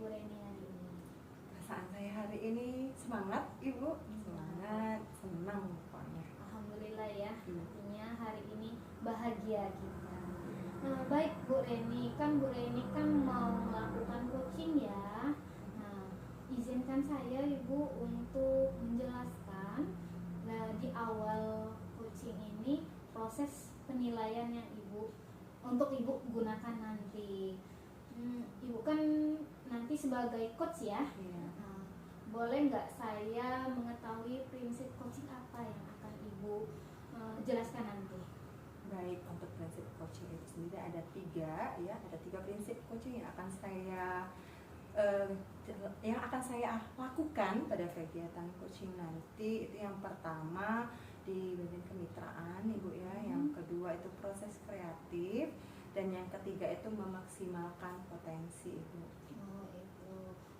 Ibu Reni hari ini? Perasaan saya hari ini semangat, Ibu. Semangat, senang pokoknya. Alhamdulillah ya, artinya hari ini bahagia kita. Baik Bu Reni, Bu Reni kan mau melakukan coaching ya. Nah, izinkan saya Ibu untuk menjelaskan di awal coaching ini proses penilaian yang untuk Ibu gunakan nanti. Ibu kan nanti sebagai coach ya. Iya. Boleh nggak saya mengetahui prinsip coaching apa yang akan Ibu jelaskan nanti? Baik, untuk prinsip coaching itu sendiri ada tiga prinsip coaching yang akan saya lakukan pada kegiatan coaching nanti. Itu yang pertama di bagian kemitraan, Ibu ya. Yang kedua itu proses kreatif, dan yang ketiga itu memaksimalkan potensi, Ibu. Oh itu.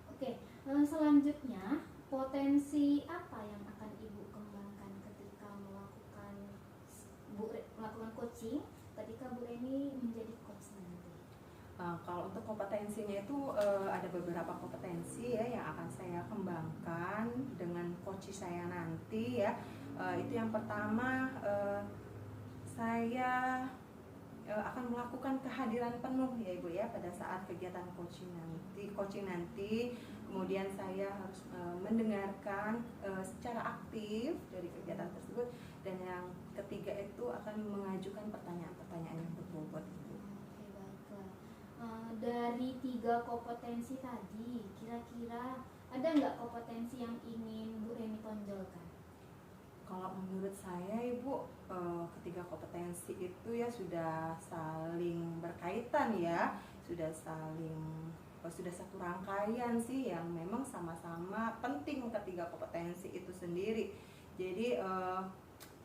Oke, selanjutnya potensi apa yang akan Ibu kembangkan ketika melakukan coaching ketika Bu Reni menjadi coach nanti? Kalau untuk kompetensinya itu ada beberapa kompetensi ya yang akan saya kembangkan dengan coach saya nanti ya. Itu yang pertama, saya akan melakukan kehadiran penuh ya Ibu ya pada saat kegiatan coaching nanti. Kemudian saya harus mendengarkan secara aktif dari kegiatan tersebut, dan yang ketiga itu akan mengajukan pertanyaan-pertanyaan yang berbobot. Oke, baiklah. Dari 3 kompetensi tadi, kira-kira ada nggak kompetensi yang ingin Bu Reni tonjolkan? Kalau menurut saya Ibu, ketiga kompetensi itu ya sudah saling berkaitan ya, sudah satu rangkaian sih yang memang sama-sama penting ketiga kompetensi itu sendiri. Jadi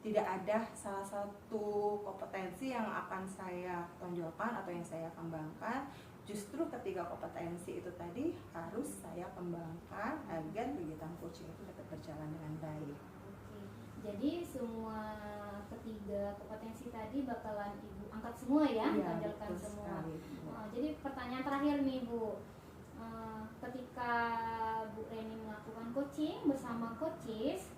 tidak ada salah satu kompetensi yang akan saya tonjolkan atau yang saya kembangkan. Justru ketiga kompetensi itu tadi harus saya kembangkan agar kegiatan coaching itu dapat berjalan dengan baik. Jadi semua ketiga kompetensi tadi bakalan Ibu angkat semua ya, tonjolkan semua. Jadi pertanyaan terakhir nih Bu, ketika Bu Reni melakukan coaching bersama coaches,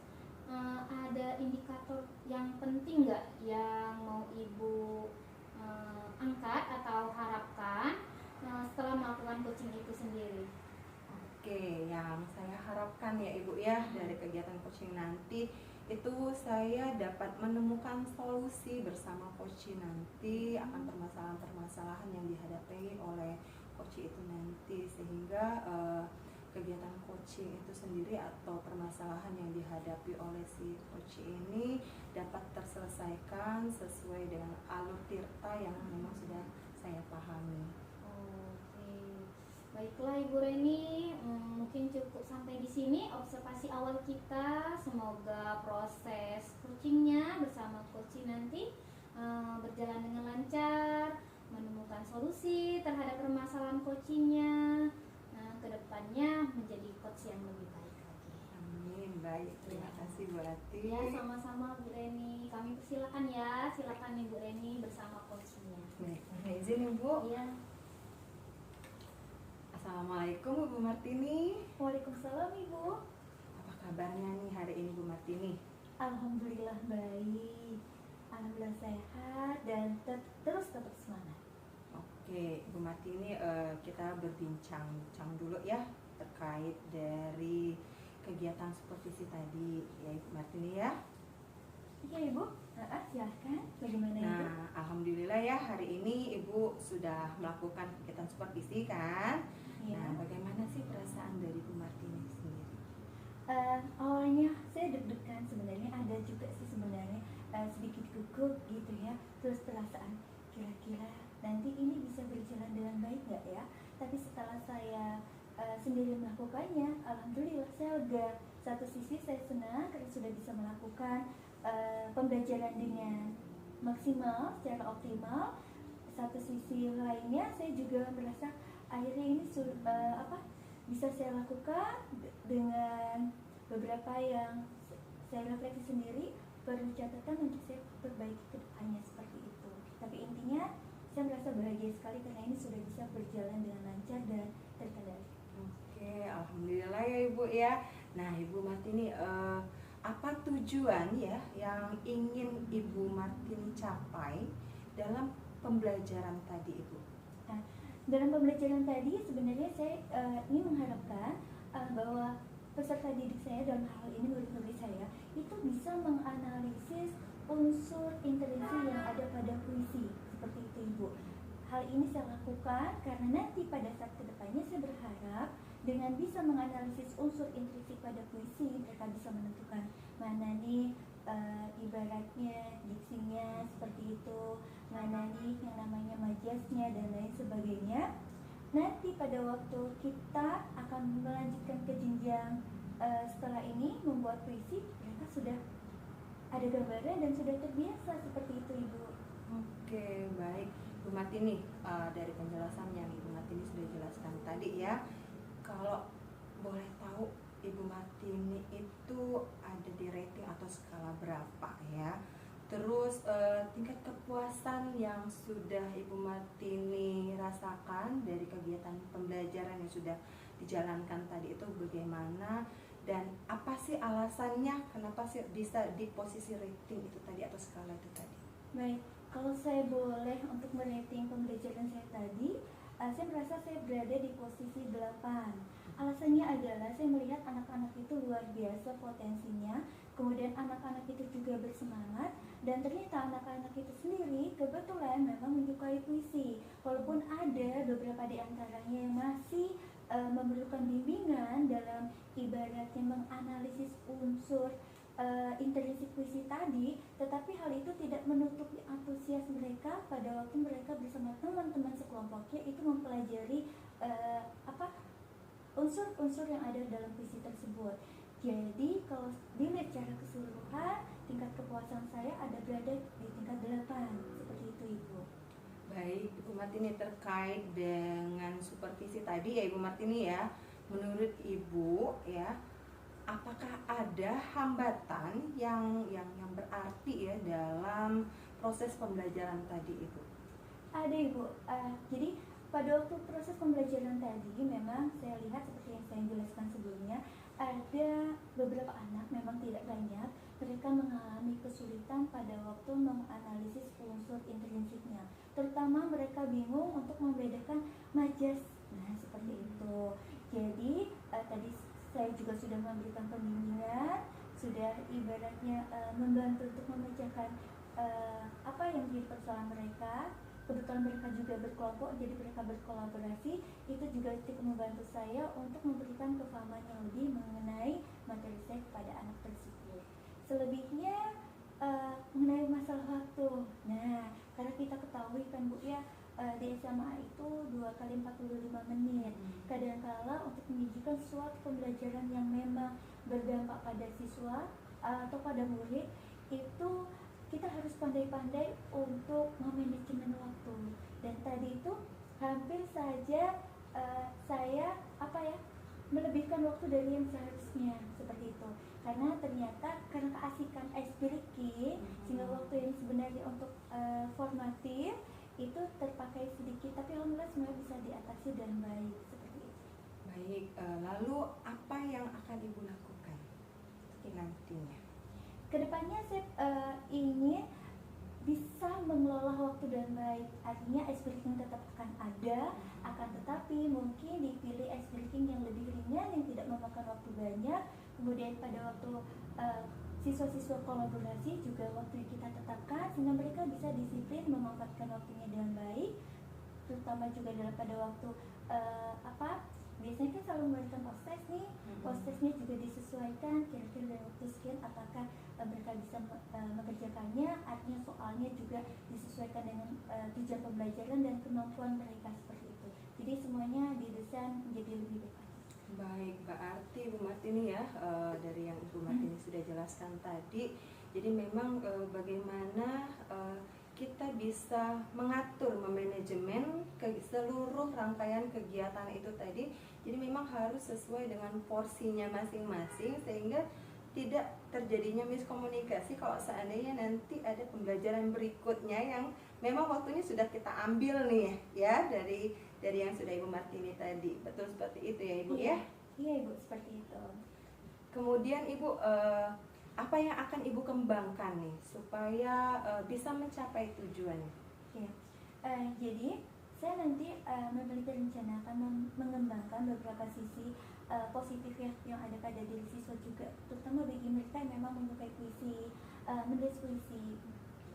ada indikator yang penting nggak yang mau Ibu angkat atau harapkan setelah melakukan coaching itu sendiri? Oke, yang saya harapkan ya Ibu ya dari kegiatan coaching nanti itu saya dapat menemukan solusi bersama coach nanti akan permasalahan-permasalahan yang dihadapi oleh coach itu nanti, sehingga kegiatan coaching itu sendiri atau permasalahan yang dihadapi oleh si coach ini dapat terselesaikan sesuai dengan alur tirta yang memang sudah saya pahami. Baiklah Ibu Reni, mungkin cukup sampai di sini observasi awal kita. Semoga proses coachingnya bersama coach nanti berjalan dengan lancar, menemukan solusi terhadap permasalahan coachingnya. Kedepannya menjadi coach yang lebih baik lagi. Amin. Baik, terima kasih Bu Ati. Ya, sama-sama Bu Reni. Kami persilakan ya, silakan Ibu Reni bersama coachnya. Baik, izin Ibu. Iya. Assalamualaikum Bu Martini. Waalaikumsalam Ibu. Apa kabarnya nih hari ini Bu Martini? Alhamdulillah baik, alhamdulillah sehat dan terus tetap semangat. Oke Bu Martini, kita berbincang dulu ya terkait dari kegiatan supervisi tadi ya Ibu Martini ya. Iya Ibu, silahkan. Bagaimana Ibu? Nah, alhamdulillah ya hari ini Ibu sudah melakukan kegiatan supervisi kan? Ya. Nah, bagaimana sih perasaan dari Bu Martini sendiri? Awalnya saya deg-degan sebenarnya, ada juga sih sebenarnya sedikit gugup gitu ya. Terus perasaan kira-kira nanti ini bisa berjalan dengan baik nggak ya? Tapi setelah saya sendiri melakukannya, alhamdulillah saya lega. Satu sisi saya senang karena sudah bisa melakukan pembelajaran dengan maksimal, secara optimal. Satu sisi lainnya saya juga merasa akhirnya ini bisa saya lakukan dengan beberapa yang saya refleksi sendiri, perlu catatan untuk saya perbaiki ke depannya seperti itu. Tapi intinya saya merasa bahagia sekali karena ini sudah bisa berjalan dengan lancar dan terkendali. ya Ibu ya. Nah Ibu Martini, apa tujuan ya yang ingin Ibu Martini capai dalam pembelajaran tadi Ibu? Nah, dalam pembelajaran tadi sebenarnya saya ingin mengharapkan bahwa peserta didik saya, dalam hal ini murid-murid saya, itu bisa menganalisis unsur interaksi yang ada pada puisi, seperti itu Ibu. Hal ini saya lakukan karena nanti pada saat kedepannya saya berharap dengan bisa menganalisis unsur intrinsik pada puisi, mereka bisa menentukan mana nih ibaratnya diksinya seperti itu, mana nih yang namanya majasnya dan lain sebagainya. Nanti pada waktu kita akan melanjutkan ke jenjang setelah ini membuat puisi, mereka sudah ada gambaran dan sudah terbiasa seperti itu Ibu. Oke, baik Ibu Martini, dari penjelasan yang Ibu Martini sudah jelaskan tadi ya, kalau boleh tahu Ibu Martini itu ada di rating atau skala berapa ya? Terus tingkat kepuasan yang sudah Ibu Martini rasakan dari kegiatan pembelajaran yang sudah dijalankan tadi itu bagaimana? Dan apa sih alasannya kenapa sih bisa di posisi rating itu tadi atau skala itu tadi? Baik, kalau saya boleh untuk merating pembelajaran saya tadi, saya merasa saya berada di posisi 8. Alasannya adalah saya melihat anak-anak itu luar biasa potensinya, kemudian anak-anak itu juga bersemangat, dan ternyata anak-anak itu sendiri kebetulan memang menyukai puisi. Walaupun ada beberapa di antaranya yang masih memerlukan bimbingan dalam ibaratnya menganalisis unsur intrinsik puisi tadi, tetapi hal itu tidak menutupi antusias mereka pada waktu mereka bersama teman-teman sekelompoknya itu mempelajari unsur-unsur yang ada dalam puisi tersebut. Jadi kalau dilihat secara keseluruhan, tingkat kepuasan saya ada berada di tingkat 8, seperti itu Ibu. Baik, Ibu Martini, terkait dengan supervisi tadi ya Ibu Martini ya, menurut Ibu ya, apakah ada hambatan yang berarti ya dalam proses pembelajaran tadi Ibu? Ada Ibu, jadi pada waktu proses pembelajaran tadi memang saya lihat seperti yang saya jelaskan sebelumnya, ada beberapa anak, memang tidak banyak, mereka mengalami kesulitan pada waktu menganalisis unsur intrinsiknya. Terutama mereka bingung untuk membedakan majas. Nah, seperti itu. Jadi tadi saya juga sudah memberikan pembimbingan, sudah ibaratnya membantu untuk memecahkan apa yang menjadi persoalan mereka. Kebetulan mereka juga berkelompok, jadi mereka berkolaborasi. Itu juga cukup membantu saya untuk memberikan kefahaman yang lebih mengenai materi saya kepada anak tersebut. Selebihnya mengenai masalah waktu. Nah, karena kita ketahui kan Bu ya, di SMA itu 2 kali 45 menit. Kadangkala untuk menyajikan suatu pembelajaran yang memang berdampak pada siswa atau pada murid, itu kita harus pandai-pandai untuk memanajemen waktu. Dan tadi itu hampir saja saya melebihkan waktu dari yang seharusnya, seperti itu. Karena ternyata karena keasikan ice breaking, sehingga waktu yang sebenarnya untuk formatif itu terpakai sedikit, tapi alhamdulillah semua bisa diatasi dengan baik, seperti itu. Baik, lalu apa yang akan Ibu lakukan nantinya? Kedepannya saya ingin bisa mengelola waktu dengan baik. Artinya ice breaking tetap akan ada, akan tetapi mungkin dipilih ice breaking yang lebih ringan, yang tidak memakan waktu banyak. Kemudian pada waktu siswa-siswa kolaborasi juga waktu yang kita tetapkan, sehingga mereka bisa disiplin memanfaatkan waktunya dengan baik. Terutama juga dalam pada waktu biasanya kan selalu memberikan proses nih, prosesnya juga disesuaikan kira-kira dalam waktu sekian apakah mereka bisa mengerjakannya, artinya soalnya juga disesuaikan dengan tujuan pembelajaran dan kemampuan mereka, seperti itu. Jadi semuanya didesain menjadi lebih baik. Baik, berarti Ibu Martini ya, dari yang Ibu Martini sudah jelaskan tadi, jadi memang bagaimana kita bisa mengatur, memanajemen seluruh rangkaian kegiatan itu tadi. Jadi memang harus sesuai dengan porsinya masing-masing sehingga tidak terjadinya miskomunikasi kalau seandainya nanti ada pembelajaran berikutnya yang memang waktunya sudah kita ambil nih ya dari yang sudah Ibu Martini tadi. Betul seperti itu ya Ibu ya? Iya Ibu, seperti itu. Kemudian Ibu, apa yang akan Ibu kembangkan nih supaya bisa mencapai tujuannya? Ya. Jadi saya nanti memiliki rencana akan mengembangkan beberapa sisi positif yang ada pada diri siswa juga, terutama bagi mereka yang memang menyukai puisi, menulis puisi.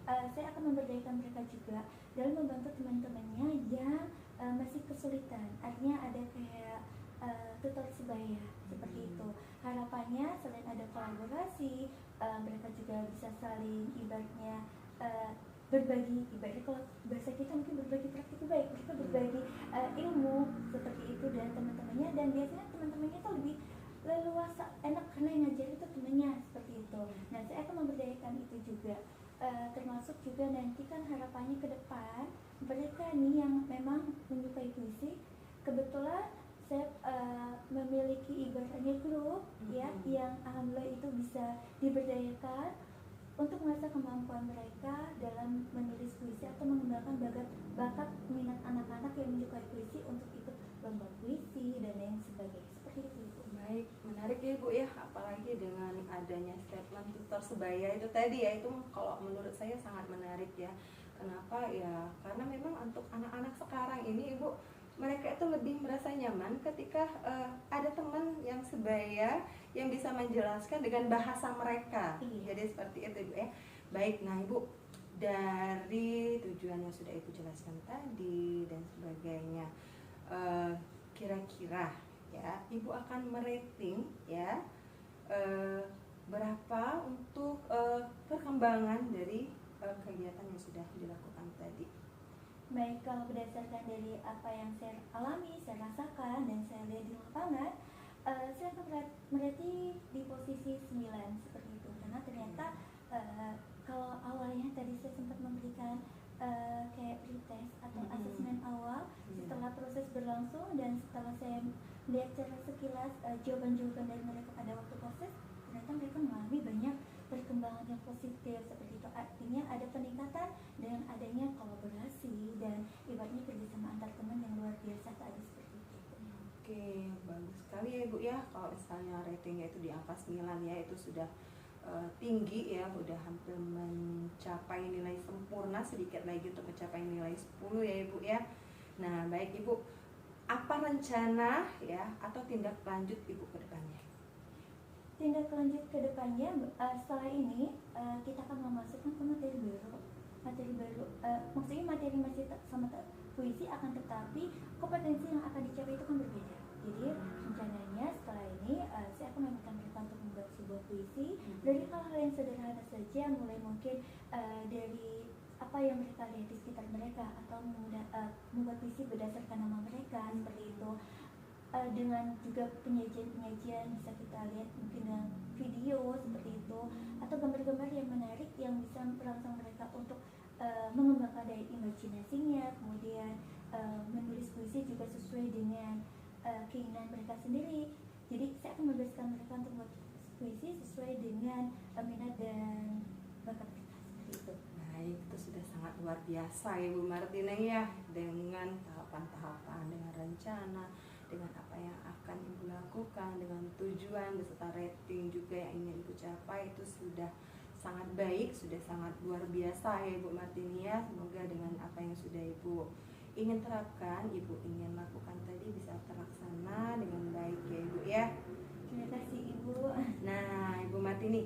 Saya akan memberdayakan mereka juga dalam membantu teman-temannya yang masih kesulitan. Artinya ada kayak tutor sebaya seperti itu. Harapannya selain ada kolaborasi, mereka juga bisa saling ibaratnya berbagi, ibaratnya kalau bahasa kita mungkin berbagi praktik baik, mereka berbagi ilmu seperti itu dan teman-temannya, dan biasanya teman-temannya itu lebih leluasa, enak karena yang ngajar itu temannya seperti itu. Nah, saya akan memberdayakan itu juga. Termasuk juga nanti kan harapannya ke depan mereka nih yang memang menyukai puisi, kebetulan saya memiliki ibaratnya grup ya yang alhamdulillah itu bisa diberdayakan untuk mengasah kemampuan mereka dalam menulis puisi atau mengembangkan bakat minat anak-anak yang menyukai puisi untuk ikut lomba puisi dan lain sebagainya, seperti itu Ibu. Baik, menarik ya Bu ya, apalagi dengan adanya statement tutor sebaya itu tadi ya, itu kalau menurut saya sangat menarik ya. Kenapa ya? Karena memang untuk anak-anak sekarang ini Ibu, mereka itu lebih merasa nyaman ketika ada teman yang sebaya yang bisa menjelaskan dengan bahasa mereka. Jadi seperti itu Ibu ya. Baik, nah Ibu, dari tujuan yang sudah Ibu jelaskan tadi dan sebagainya, kira-kira ya Ibu akan merating ya berapa untuk perkembangan dari kegiatan yang sudah dilakukan tadi? Baik, kalau berdasarkan dari apa yang saya alami, saya rasakan dan saya lihat di lapangan, saya akan berarti di posisi 9 seperti itu, karena ternyata kalau awalnya tadi saya sempat memberikan kayak pretest atau asesmen awal, setelah proses berlangsung dan setelah saya lihat secara sekilas jawaban-jawaban dari mereka pada waktu proses, ternyata mereka mengalami banyak perkembangan yang positif seperti itu. Artinya ada peningkatan dengan adanya kolaborasi dan ibaratnya kerjasama antar teman yang luar biasa tadi, seperti itu. Oke, bagus sekali ya Ibu ya. Kalau misalnya ratingnya itu di angka 9 ya, itu sudah tinggi ya, udah hampir mencapai nilai sempurna, sedikit lagi untuk mencapai nilai 10 ya Ibu ya. Nah, baik Ibu, apa rencana ya atau tindak lanjut Ibu ke depannya? Tindak lanjut ke depannya setelah ini kita akan memasukkan ke materi baru, maksudnya materi masih sama puisi, akan tetapi kompetensi yang akan dicapai itu kan berbeda. Jadi rencananya setelah ini saya akan meminta mereka untuk membuat sebuah puisi dari hal-hal yang sederhana saja, mulai mungkin dari apa yang mereka lihat di sekitar mereka, atau membuat puisi berdasarkan nama mereka seperti itu. Dengan juga penyajian bisa kita lihat mungkin dengan video seperti itu, atau gambar-gambar yang menarik yang bisa merangsang mereka untuk mengembangkan daya imajinasinya, kemudian menulis puisi juga sesuai dengan keinginan mereka sendiri. Jadi saya akan membebaskan mereka untuk membuat puisi sesuai dengan minat dan bakat mereka, seperti itu. Baik, itu sudah sangat luar biasa ya Bu Martina ya, dengan tahapan-tahapan, dengan rencana, dengan apa yang akan Ibu lakukan, dengan tujuan beserta rating juga yang ingin Ibu capai, itu sudah sangat baik, sudah sangat luar biasa ya Ibu Martini ya. Semoga dengan apa yang sudah Ibu ingin terapkan, Ibu ingin lakukan tadi bisa terlaksana dengan baik ya Ibu ya. Terima kasih Ibu. Nah Ibu Martini,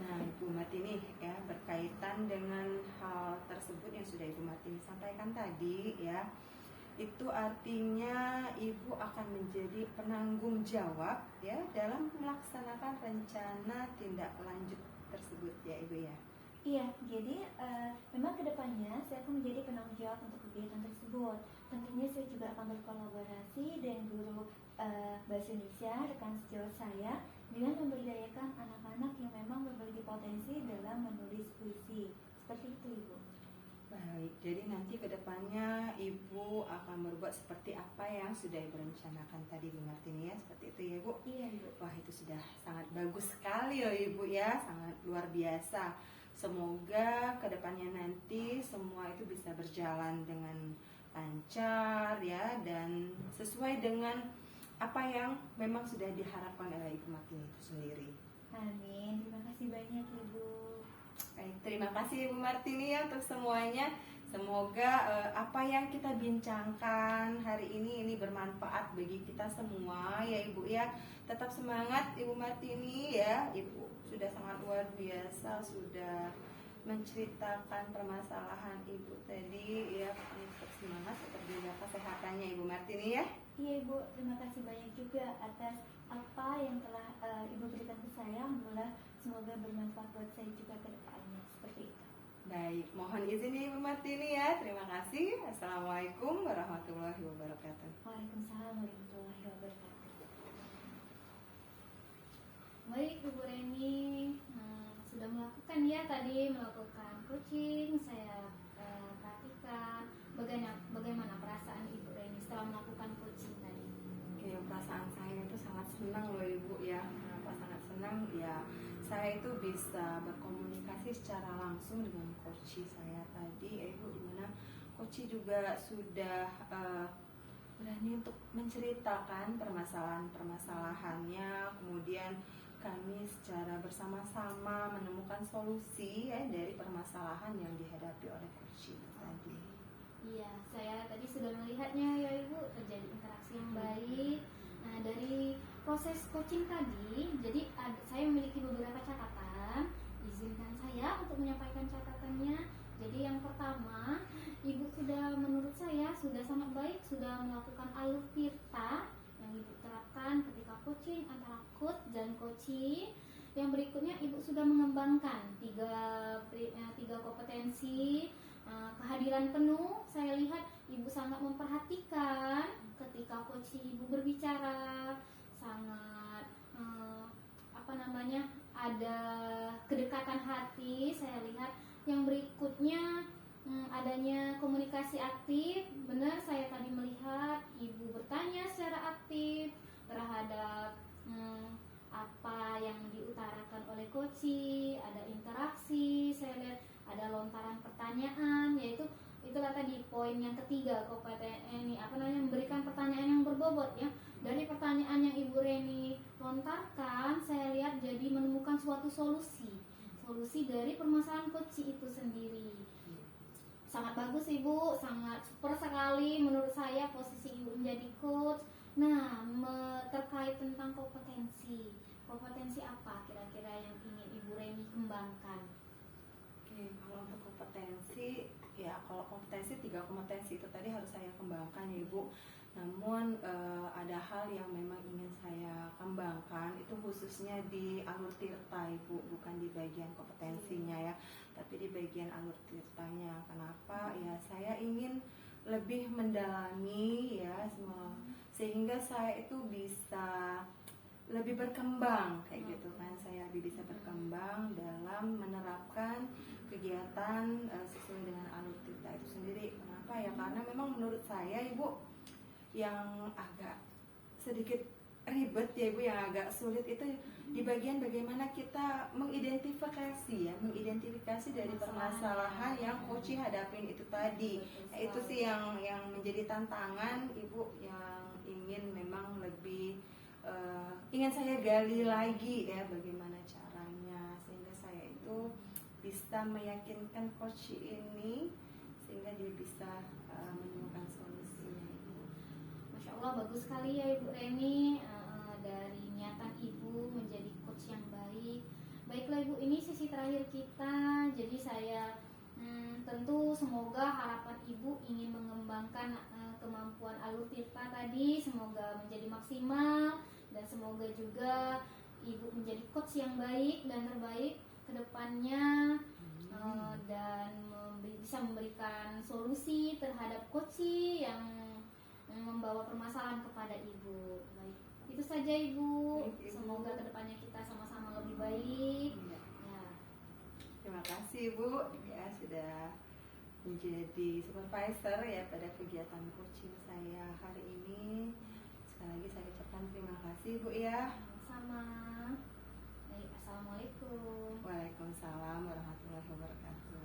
Ibu Martini ya, berkaitan dengan hal tersebut yang sudah Ibu Martini sampaikan tadi ya, itu artinya Ibu akan menjadi penanggung jawab ya dalam melaksanakan rencana tindak lanjut tersebut ya Ibu ya. Iya, jadi memang kedepannya saya akan menjadi penanggung jawab untuk kegiatan tersebut. Tentunya saya juga akan berkolaborasi dengan guru bahasa Indonesia, rekan sejawat saya, dengan memberdayakan anak-anak yang memang memiliki potensi dalam menulis puisi. Seperti itu Ibu. Baik, jadi nanti kedepannya Ibu akan berbuat seperti apa yang sudah Ibu rencanakan tadi Bu Martini ya, seperti itu ya Bu? Iya Ibu. Wah, itu sudah sangat bagus sekali loh Ibu ya, sangat luar biasa. Semoga kedepannya nanti semua itu bisa berjalan dengan lancar ya, dan sesuai dengan apa yang memang sudah diharapkan oleh Ibu Martini itu sendiri. Amin. Terima kasih banyak Ibu. Baik, terima kasih Ibu Martini ya untuk semuanya. Semoga apa yang kita bincangkan hari ini bermanfaat bagi kita semua ya Ibu ya. Tetap semangat Ibu Martini ya. Ibu sudah sangat luar biasa, sudah menceritakan permasalahan Ibu tadi ya. Tetap semangat, tetap jaga kesehatannya Ibu Martini ya. Iya Ibu, terima kasih banyak juga atas apa yang telah Ibu berikan ke saya. Alhamdulillah, semoga bermanfaat buat saya juga ke depannya. Seperti itu. Baik, mohon izin ya Ibu Martini ya. Terima kasih. Assalamualaikum warahmatullahi wabarakatuh. Waalaikumsalam warahmatullahi wabarakatuh. Baik Ibu Reni, sudah melakukan ya tadi melakukan coaching. Saya perhatikan bagaimana perasaan Ibu Reni setelah melakukan coaching tadi. Oke, perasaan saya itu sangat senang loh Ibu ya. Kenapa sangat senang? Ya, saya itu bisa berkomunikasi secara langsung dengan coach saya tadi ya Ibu, dimana coach juga sudah berani untuk menceritakan permasalahannya, kemudian kami secara bersama-sama menemukan solusi ya dari permasalahan yang dihadapi oleh coach itu tadi. Iya, saya tadi sudah melihatnya ya Ibu, terjadi interaksi yang baik. Nah, dari proses coaching tadi, jadi saya memiliki beberapa catatan. Izinkan saya untuk menyampaikan catatannya. Jadi yang pertama, Ibu sudah menurut saya sudah sangat baik, sudah melakukan alur tirta yang Ibu terapkan ketika coaching antara coach dan coachee. Yang berikutnya Ibu sudah mengembangkan tiga kompetensi. Kehadiran penuh, saya lihat Ibu sangat memperhatikan ketika coach Ibu berbicara, sangat ada kedekatan hati. Saya lihat yang berikutnya adanya komunikasi aktif. Benar, saya tadi melihat Ibu bertanya secara aktif terhadap apa yang diutarakan oleh coach, ada interaksi. Saya lihat ada lontaran pertanyaan, yaitu itulah tadi poin yang ketiga, memberikan pertanyaan yang berbobot ya. Dari pertanyaan yang Ibu Reni lontarkan, saya lihat jadi menemukan suatu solusi dari permasalahan coach itu sendiri. Sangat bagus Ibu, sangat super sekali menurut saya posisi Ibu menjadi coach. Nah, terkait tentang kompetensi apa kira-kira yang ingin Ibu Reni kembangkan? Oke, kalau untuk kompetensi, ya kalau kompetensi, 3 kompetensi itu tadi harus saya kembangkan ya Ibu. Namun ada hal yang memang ingin saya kembangkan, itu khususnya di alur tirta Ibu, bukan di bagian kompetensinya ya, tapi di bagian alur tirtanya. Kenapa? Ya saya ingin lebih mendalami ya, sehingga saya itu bisa lebih berkembang kayak gitu kan. Saya lebih bisa berkembang dalam menerapkan kegiatan sesuai dengan alur tirta itu sendiri. Kenapa ya? Karena memang menurut saya Ibu, yang agak sedikit ribet ya Ibu, yang agak sulit itu di bagian bagaimana kita mengidentifikasi dari permasalahan yang coach hadapin itu tadi. Nah, itu sih yang menjadi tantangan Ibu, yang ingin memang lebih ingin saya gali lagi ya, bagaimana caranya sehingga saya itu bisa meyakinkan coach ini sehingga dia bisa menemukan solusinya. Masya Allah, bagus sekali ya Ibu Reni, dari niatan Ibu menjadi coach yang baik. Baiklah Ibu, ini sesi terakhir kita. Jadi saya tentu semoga harapan Ibu ingin mengembangkan kemampuan alur tirta tadi semoga menjadi maksimal, dan semoga juga Ibu menjadi coach yang baik dan terbaik ke depannya, dan bisa memberikan solusi terhadap coach yang membawa permasalahan kepada Ibu. Baik, itu saja Ibu. Semoga kedepannya kita sama-sama lebih baik. Ya. Terima kasih Ibu ya sudah menjadi supervisor ya pada kegiatan coaching saya hari ini. Sekali lagi saya ucapkan terima kasih Bu ya. Sama. Baik, assalamualaikum. Waalaikumsalam warahmatullahi wabarakatuh.